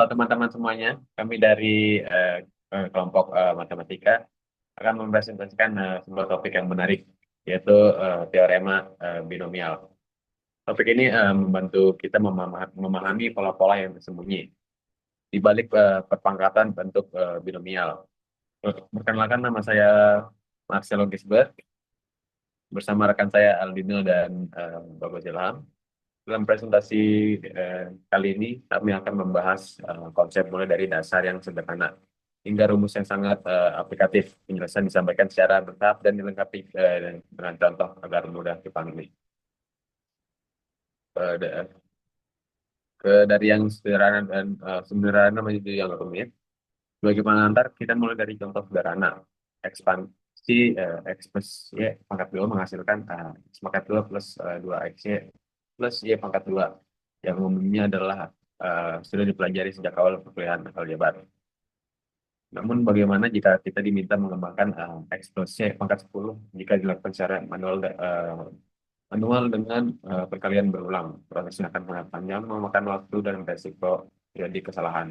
Halo teman-teman semuanya, kami dari eh, kelompok matematika akan mempresentasikan sebuah topik yang menarik, yaitu teorema binomial. Topik ini membantu kita memahami pola-pola yang tersembunyi di balik perpangkatan bentuk binomial. Perkenalkan, nama saya Marcelo Gisbert, bersama rekan saya Aldino dan Bagus Ilham. Dalam presentasi kali ini, kami akan membahas konsep mulai dari dasar yang sederhana hingga rumus yang sangat aplikatif. Penjelasan disampaikan secara bertahap dan dilengkapi dengan contoh agar mudah dipahami. Eh, da- dari yang sederhana dan sederhana menuju yang rumit. Sebagai pengantar, kita mulai dari contoh sederhana. Ekspansi X plus Y pangkat 2 menghasilkan X pangkat 2 plus 2XY plus Y pangkat 2. Yang umumnya adalah sudah dipelajari sejak awal perkuliahan aljabar. Namun bagaimana jika kita diminta mengembangkan X plus Y pangkat 10 jika dilakukan secara manual dengan perkalian berulang? Prosesnya akan sangat panjang, memakan waktu dan resiko jadi kesalahan.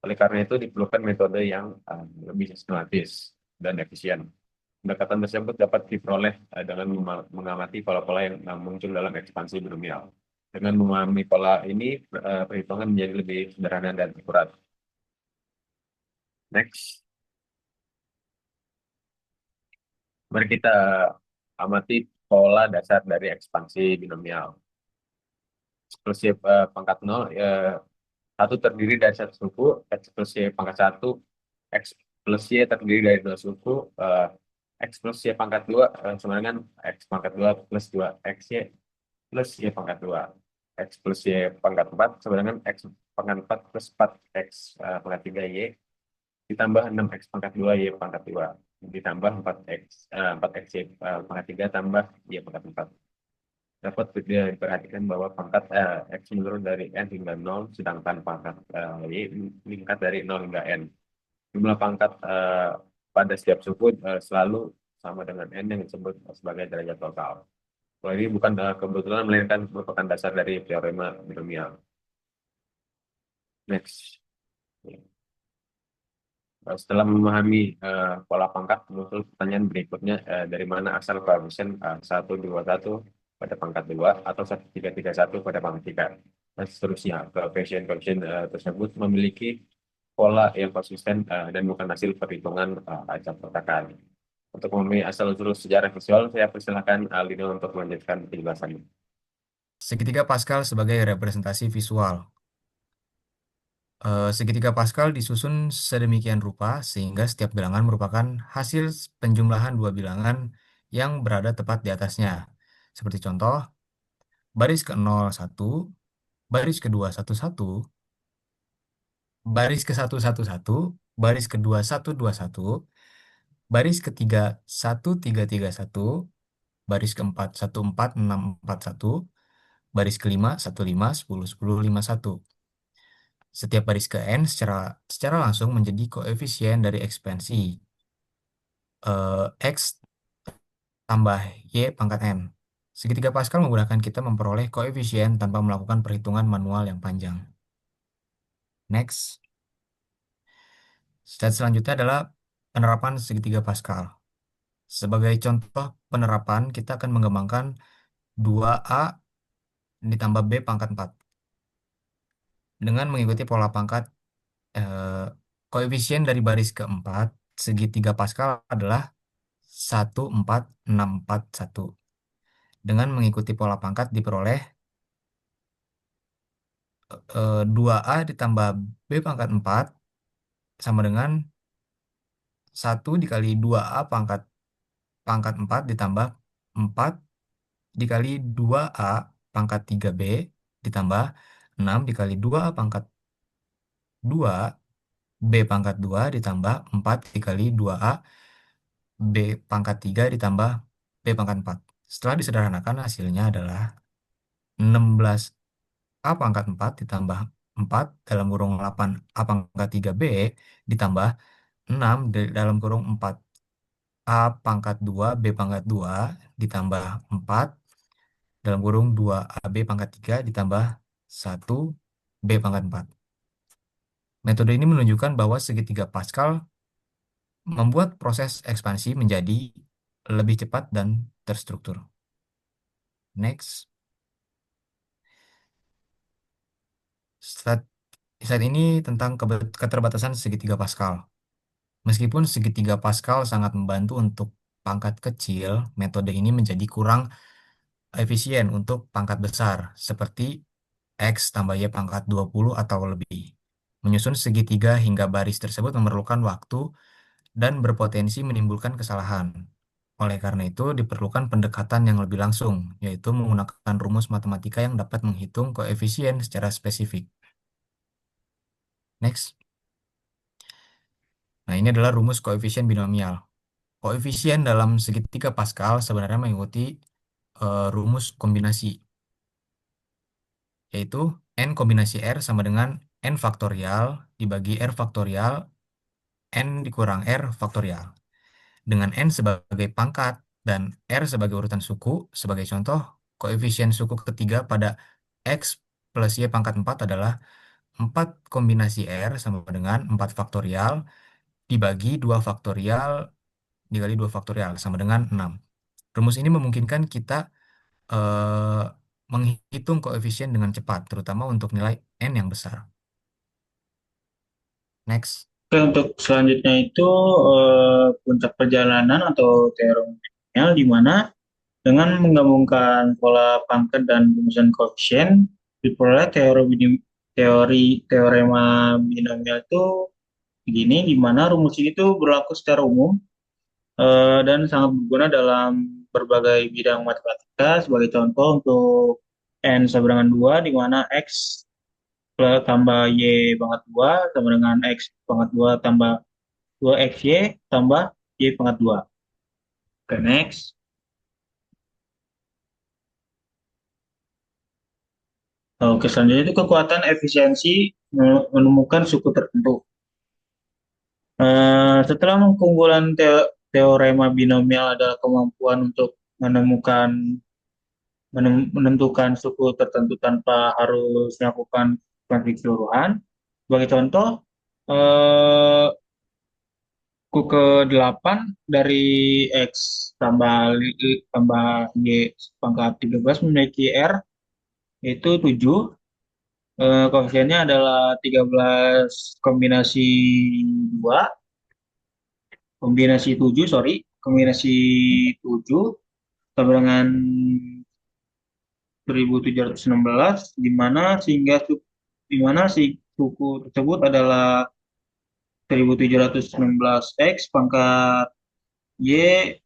Oleh karena itu diperlukan metode yang lebih sistematis dan efisien. Pendekatan tersebut dapat diperoleh dengan mengamati pola-pola yang muncul dalam ekspansi binomial. Dengan memahami pola ini, perhitungan menjadi lebih sederhana dan akurat. Next, mari kita amati pola dasar dari ekspansi binomial. Eksklusif pangkat 0, satu terdiri dari satu suku, X plus Y pangkat 1, X plus Y terdiri dari dua suku, X plus Y pangkat 2 sama dengan X pangkat 2 plus 2 XY plus Y pangkat 2. X plus Y pangkat 4 sama dengan X pangkat 4 plus 4 X pangkat 3 Y ditambah 6X pangkat 2 Y pangkat 2 ditambah 4X Y pangkat 3 tambah Y pangkat 4. Dapat diperhatikan bahwa pangkat X menurun dari N hingga 0, sedangkan pangkat Y meningkat dari 0 hingga N. Jumlah pangkat pada setiap suku selalu sama dengan N yang disebut sebagai derajat total. Kalau ini bukan kebetulan, melainkan merupakan dasar dari teorema binomial. Next. Setelah memahami pola pangkat, muncul pertanyaan berikutnya, dari mana asal koefisien 121 pada pangkat 2 atau 1331 pada pangkat 3. Dan seterusnya, koefisien-koefisien tersebut memiliki pola yang konsisten dan bukan hasil perhitungan acak kotakan. Untuk memahami asal-usul sejarah visual, saya persilakan Alino untuk melanjutkan penjelasannya. Segitiga Pascal sebagai representasi visual. Segitiga Pascal disusun sedemikian rupa sehingga setiap bilangan merupakan hasil penjumlahan dua bilangan yang berada tepat di atasnya. Seperti contoh, baris ke-0 1, baris ke-2 1 1, baris ke-1 1 1, baris ke-2 1 2 1, baris ke-3 1 3 3 1, baris ke-4 1 4 6 4 1, baris ke-5 1 5 10 10 5 1. Setiap baris ke n secara langsung menjadi koefisien dari ekspansi x tambah y pangkat n. Segitiga Pascal memudahkan kita memperoleh koefisien tanpa melakukan perhitungan manual yang panjang. Next, slide selanjutnya adalah penerapan segitiga Pascal. Sebagai contoh penerapan, kita akan mengembangkan 2a ditambah b pangkat 4 dengan mengikuti pola pangkat. eh, Koefisien dari baris keempat segitiga Pascal adalah 1 4 6 4 1. Dengan mengikuti pola pangkat diperoleh 2a ditambah b pangkat 4 sama dengan 1 dikali 2a pangkat pangkat 4 ditambah 4 dikali 2a pangkat 3b ditambah 6 dikali 2a pangkat 2 b pangkat 2 ditambah 4 dikali 2a b pangkat 3 ditambah b pangkat 4. Setelah disederhanakan hasilnya adalah 16a pangkat 4 ditambah 4 dalam kurung 8a pangkat 3b ditambah 6 dalam kurung 4a pangkat 2 b pangkat 2 ditambah 4 dalam kurung 2ab pangkat 3 ditambah 1 b pangkat 4. Metode ini menunjukkan bahwa segitiga Pascal membuat proses ekspansi menjadi lebih cepat dan terstruktur. Next. Slide, slide ini tentang keterbatasan segitiga Pascal. Meskipun segitiga Pascal sangat membantu untuk pangkat kecil, metode ini menjadi kurang efisien untuk pangkat besar, seperti X tambah Y pangkat 20 atau lebih. Menyusun segitiga hingga baris tersebut memerlukan waktu dan berpotensi menimbulkan kesalahan. Oleh karena itu, diperlukan pendekatan yang lebih langsung, yaitu menggunakan rumus matematika yang dapat menghitung koefisien secara spesifik. Next. Nah, ini adalah rumus koefisien binomial. Koefisien dalam segitiga Pascal sebenarnya mengikuti rumus kombinasi, yaitu n kombinasi R sama dengan n faktorial dibagi R faktorial, n dikurang R faktorial. Dengan n sebagai pangkat dan R sebagai urutan suku, sebagai contoh, koefisien suku ketiga pada X plus Y pangkat 4 adalah 4 kombinasi R sama dengan 4 faktorial dibagi 2 faktorial dikali 2 faktorial sama dengan 6. Rumus ini memungkinkan kita eh, menghitung koefisien dengan cepat, terutama untuk nilai n yang besar. Next. Oke, untuk selanjutnya itu puncak perjalanan atau teorem binomial, di mana dengan menggabungkan pola pangkat dan rumusan koefisien diperoleh teorema binomial itu begini, di mana rumus ini tuh berlaku secara umum dan sangat berguna dalam berbagai bidang matematika. Sebagai contoh untuk n sama dengan 2, di mana x plus tambah y pangkat 2 sama dengan x pangkat 2 tambah 2xy tambah y pangkat 2. Oke, next. Oke, selanjutnya itu kekuatan efisiensi menemukan suku tertentu. Setelah keunggulan teorema binomial adalah kemampuan untuk menemukan menentukan suku tertentu tanpa harus melakukan kuantifikasi keseluruhan. Sebagai contoh, eh, suku ke-8 dari X tambah Y pangkat 13 memiliki R yaitu 7. Koefisiennya adalah 13 kombinasi 2, kombinasi 7, sorry, kombinasi 7 sama dengan 1716, di mana si suku tersebut adalah 1716 X pangkat Y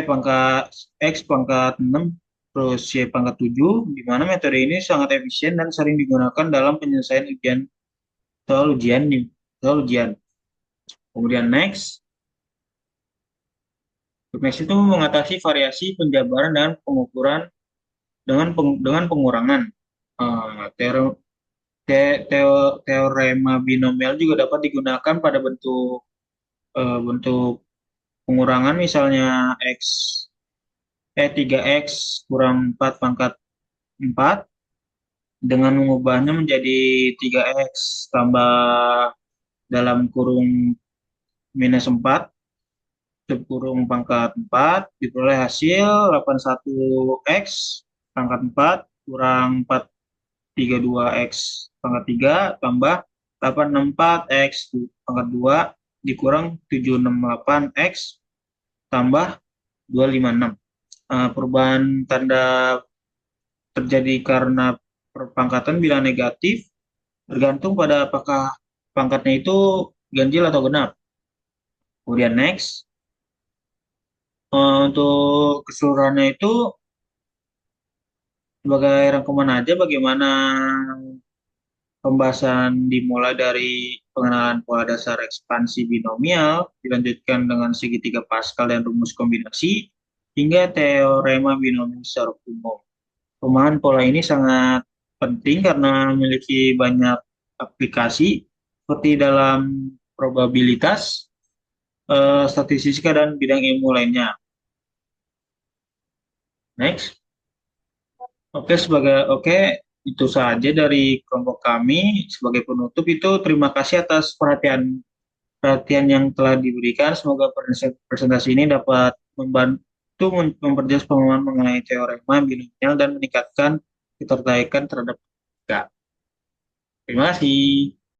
pangkat X pangkat 6 terus Y pangkat 7, di mana metode ini sangat efisien dan sering digunakan dalam penyelesaian soal ujian. Kemudian next itu mengatasi variasi penjabaran dan pengukuran dengan pengurangan. Teorema binomial juga dapat digunakan pada bentuk pengurangan, misalnya 3x kurang 4 pangkat 4 dengan mengubahnya menjadi 3x tambah dalam kurung minus 4 kurung pangkat 4 diperoleh hasil 81x pangkat 4 kurang 432x pangkat 3 tambah 864x pangkat 2 dikurang 768x tambah 256. Perubahan tanda terjadi karena perpangkatan bila negatif tergantung pada apakah pangkatnya itu ganjil atau genap. Kemudian next, untuk keseluruhannya itu sebagai rangkuman aja bagaimana pembahasan dimulai dari pengenalan pola dasar ekspansi binomial, dilanjutkan dengan segitiga Pascal dan rumus kombinasi, hingga teorema binomial secara umum. Pemahaman pola ini sangat penting karena memiliki banyak aplikasi seperti dalam probabilitas, statistika, dan bidang ilmu lainnya. Next. Oke, itu saja dari kelompok kami. Sebagai penutup itu terima kasih atas perhatian yang telah diberikan. Semoga presentasi ini dapat membantu memperjelas pemahaman mengenai teorema binomial dan meningkatkan ketertarikan terhadap matematika. Terima kasih.